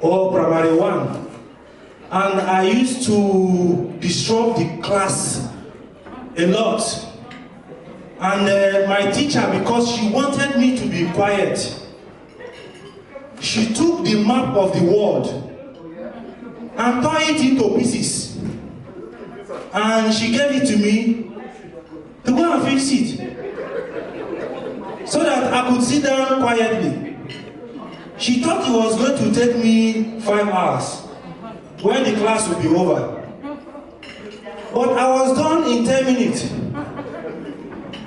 or primary 1. And I used to disrupt the class a lot. And my teacher, because she wanted me to be quiet, she took the map of the world and tore it into pieces. And she gave it to me to go and fix it, so that I could sit down quietly. She thought it was going to take me 5 hours, when the class would be over. But I was done in 10 minutes.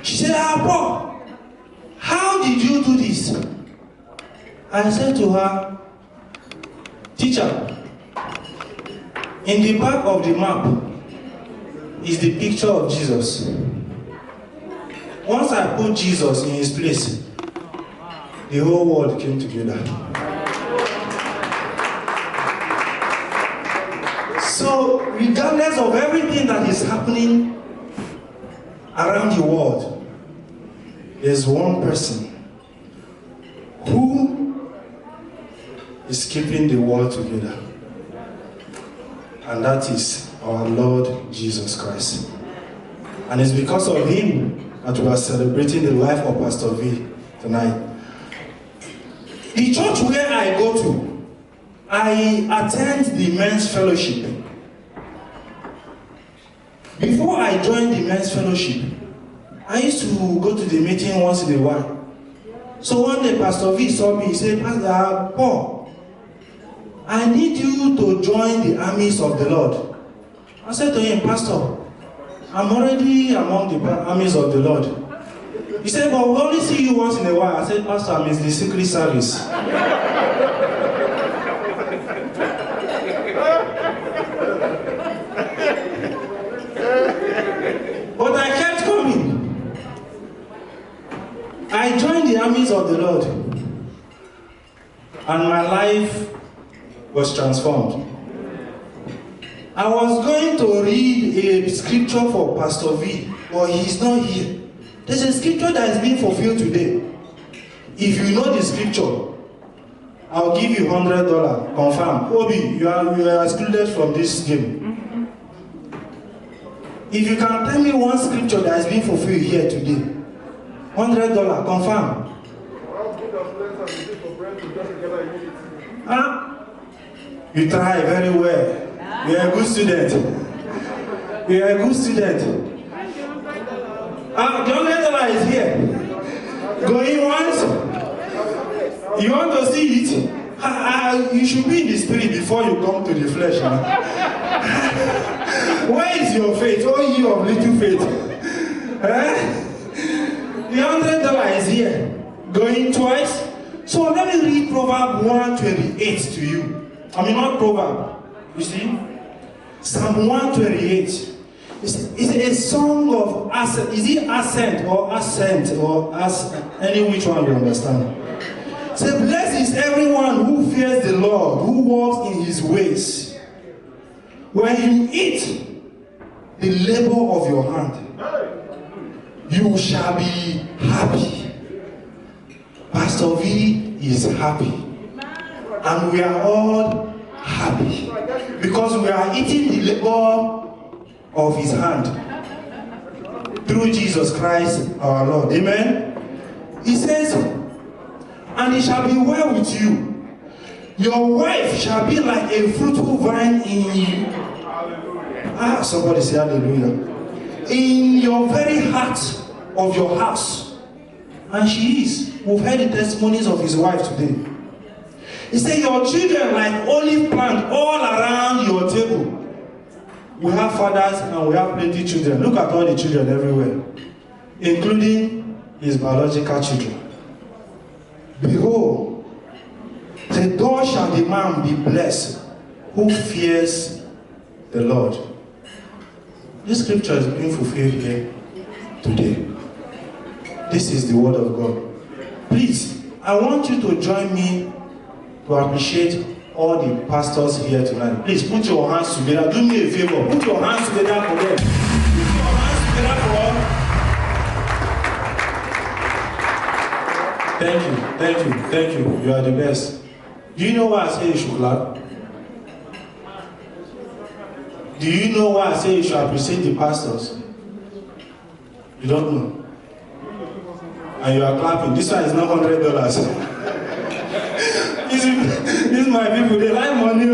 She said, Paul, how did you do this? I said to her, teacher, in the back of the map is the picture of Jesus. Once I put Jesus in his place, the whole world came together. So, regardless of everything that is happening around the world, there's one person who is keeping the world together. And that is our Lord Jesus Christ. And it's because of him that we are celebrating the life of Pastor V tonight. The church where I go to, I attend the men's fellowship. Before I joined the men's fellowship, I used to go to the meeting once in a while. So one day Pastor V saw me, he said, Pastor Paul, I need you to join the armies of the Lord. I said to him, Pastor, I'm already among the armies of the Lord. He said, but we only see you once in a while. I said, Pastor, I'm in the secret service. But I kept coming. I joined the armies of the Lord. And my life was transformed. I was going to read a scripture for Pastor V, but he's not here. There's a scripture that is being fulfilled today. If you know the scripture, I'll give you $100. Confirm. Obi, you are excluded from this game. If you can tell me one scripture that is being fulfilled here today, $100. Confirm. Huh? You try very well. You are a good student. You are a good student. The $100 is here. Going once. You want to see it? You should be in the spirit before you come to the flesh. Where is your faith? Oh, you of little faith. The $100 is here. Going twice. So let me read Proverbs 128 to you. I mean, not Proverbs. You see? Psalm 128. It's a song of ascent. Is it ascent or ascent or any which one you understand? Say, blessed is everyone who fears the Lord, who walks in his ways. When you eat the labor of your hand, you shall be happy. Pastor V is happy. And we are all happy. Because we are eating the labor of his hand. Through Jesus Christ our Lord. Amen? He says, and it shall be well with you. Your wife shall be like a fruitful vine in you. Somebody say hallelujah. In your very heart of your house. And she is. We've heard the testimonies of his wife today. He said, your children like olive plant all around your table. We have fathers and we have plenty children. Look at all the children everywhere. Including his biological children. Behold, the door shall the man be blessed who fears the Lord. This scripture is being fulfilled here today. This is the word of God. Please, I want you to join me to appreciate all the pastors here tonight. Please put your hands together. Do me a favor. Put your hands together for them. Put your hands together for Thank you. You are the best. Do you know why I say you should clap? Do you know why I say you should appreciate the pastors? You don't know. And you are clapping. This one is not $100. This is my people, they like money.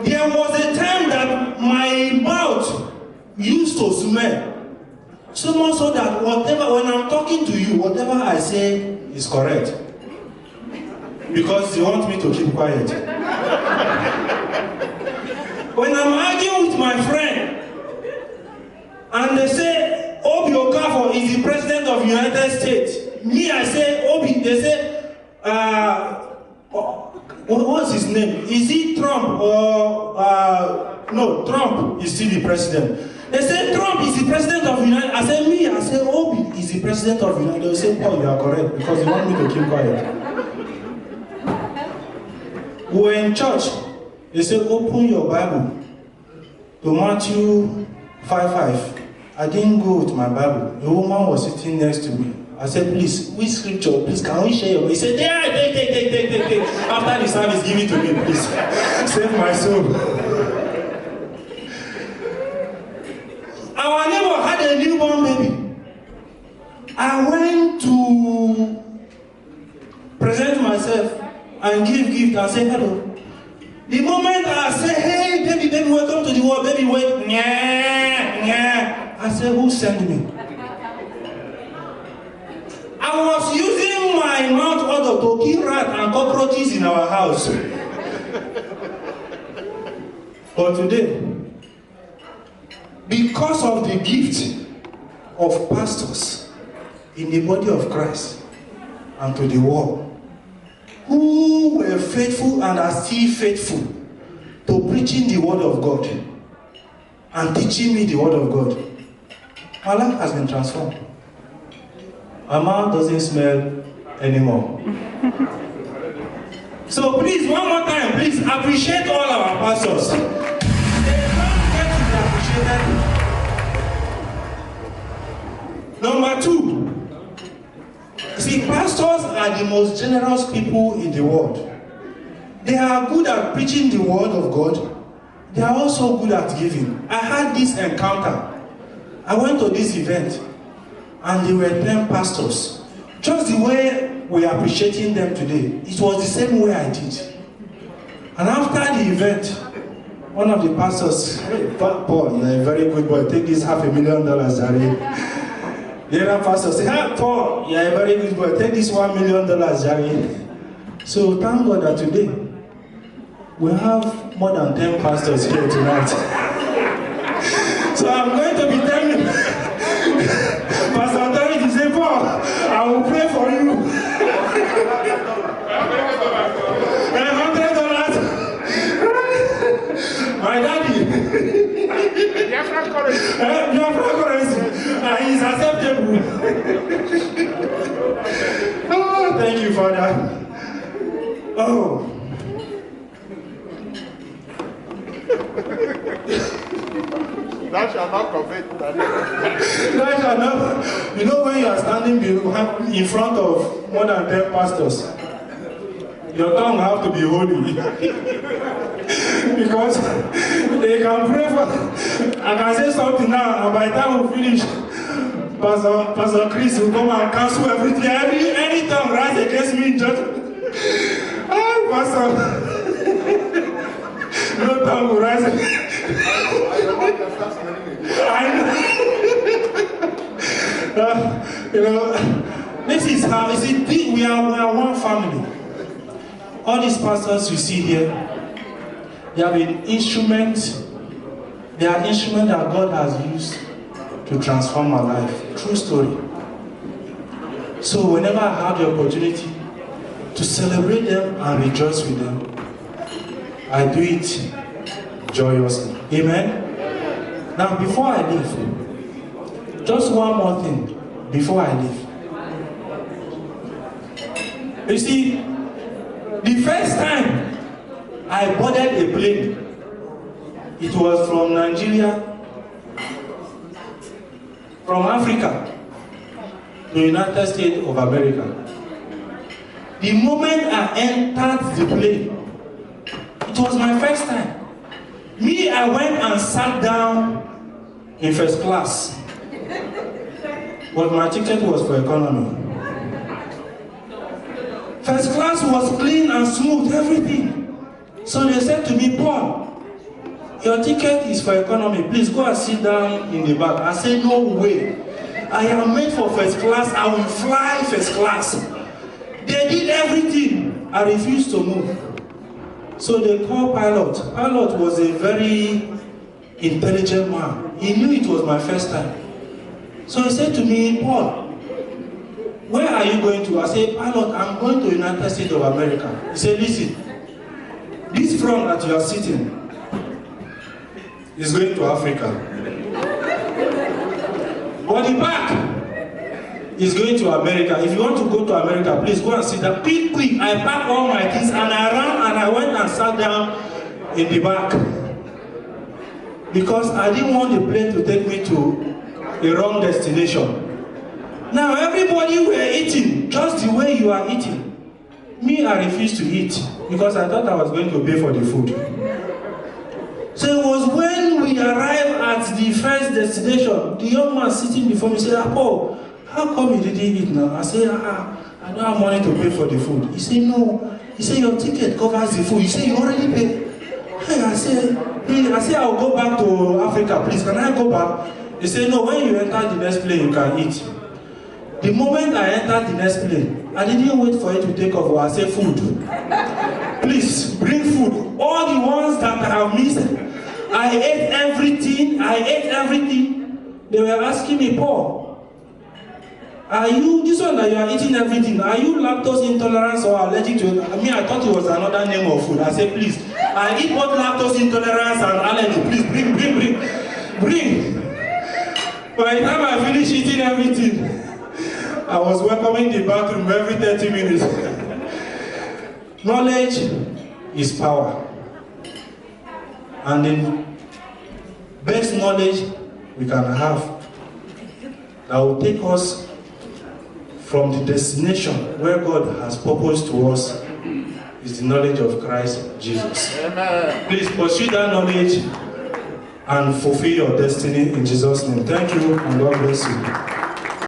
There was a time that my mouth used to smell. So much so that when I'm talking to you, whatever I say is correct. Because they want me to keep quiet. When I'm arguing with my friend, and they say, Obi Okafor is the president of the United States. Me, I say, Obi, they say, what's his name? Is he Trump or, no, Trump is still the president. They say Trump is the president of the United States. I say Obi is the president of the United States. They say, oh, you are correct, because they want me to keep quiet. We were in church. They say, open your Bible to Matthew 5:5. I didn't go with my Bible. A woman was sitting next to me. I said, please, which scripture? Please, can we share your? He said, yeah, take. After the service, give it to me, please. Save my soul. Our neighbor had a newborn baby. I went to present myself and give gift and say hello. The moment I say, hey, baby, welcome to the world, baby, wait, yeah. I said, who sent me? I was using my mouth odor to kill rats and cockroaches in our house. But today, because of the gift of pastors in the body of Christ and to the world, who were faithful and are still faithful to preaching the word of God and teaching me the word of God, my life has been transformed. My mouth doesn't smell anymore. So please, one more time, please appreciate all our pastors. They don't get to be appreciated. Number two, see, pastors are the most generous people in the world. They are good at preaching the word of God. They are also good at giving. I had this encounter. I went to this event, and there were 10 pastors. Just the way we are appreciating them today, it was the same way I did. And after the event, one of the pastors, hey, Paul, you're a very good boy, take this $500,000, Jerry. The other pastor said, hey, Paul, you're a very good boy, take this $1 million, Jerry. So thank God that today, we have more than 10 pastors here tonight. So I'm going to be telling you, Pastor Authority say, Paul, I will pray for you. $100. My daddy. Biafra currency. He's acceptable. Oh, thank you, Father. Oh. That shall not covet. That shall not. You know when you are standing in front of more than 10 pastors, your tongue have to be holy. Because they can pray for. I can say something now, and by the time we finish, Pastor Chris will come and cancel everything. Any tongue rise against me in judgment. Ah, Pastor. No tongue will rise against. You know, this is how, you see, we are one family. All these pastors you see here, they have been instruments, they are instruments that God has used to transform my life. True story. So whenever I have the opportunity to celebrate them and rejoice with them, I do it joyously. Amen? Now, before I leave, just one more thing before I leave. You see, the first time I boarded a plane, it was from Nigeria, from Africa, to the United States of America. The moment I entered the plane, it was my first time. Me, I went and sat down in first class. But my ticket was for economy. First class was clean and smooth, everything. So they said to me, Paul, your ticket is for economy. Please go and sit down in the back. I said, no way. I am made for first class. I will fly first class. They did everything. I refused to move. So they called pilot. Pilot was a very intelligent man. He knew it was my first time. So he said to me, Paul, where are you going to? I said, pilot, I'm going to the United States of America. He said, listen, this front that you are sitting is going to Africa. But the back is going to America. If you want to go to America, please go and sit down. Quick, quick. I packed all my things and I ran and I went and sat down in the back. Because I didn't want the plane to take me to a wrong destination. Now everybody were eating just the way you are eating. Me, I refused to eat because I thought I was going to pay for the food. So it was when we arrived at the first destination, the young man sitting before me said, Paul, how come you didn't eat now? I said, I don't have money to pay for the food. He said, no. He said, your ticket covers the food. He said, you already paid. Hey, I said, I'll go back to Africa, please. Can I go back? He said, no, when you enter the next plane, you can eat. The moment I entered the next plane, I didn't wait for it to take off. I said, food. Please, bring food. All the ones that I have missed, I ate everything. They were asking me, Paul, are you, this one that you are eating everything, are you lactose intolerant or allergic to it? I mean, I thought it was another name of food. I said, please, I eat both lactose intolerance and allergy. Please, bring. By the time I finished eating everything, I was welcoming the bathroom every 30 minutes. Knowledge is power. And the best knowledge we can have that will take us from the destination where God has purposed to us is the knowledge of Christ Jesus. Amen. Please pursue that knowledge and fulfill your destiny in Jesus' name. Thank you and God bless you.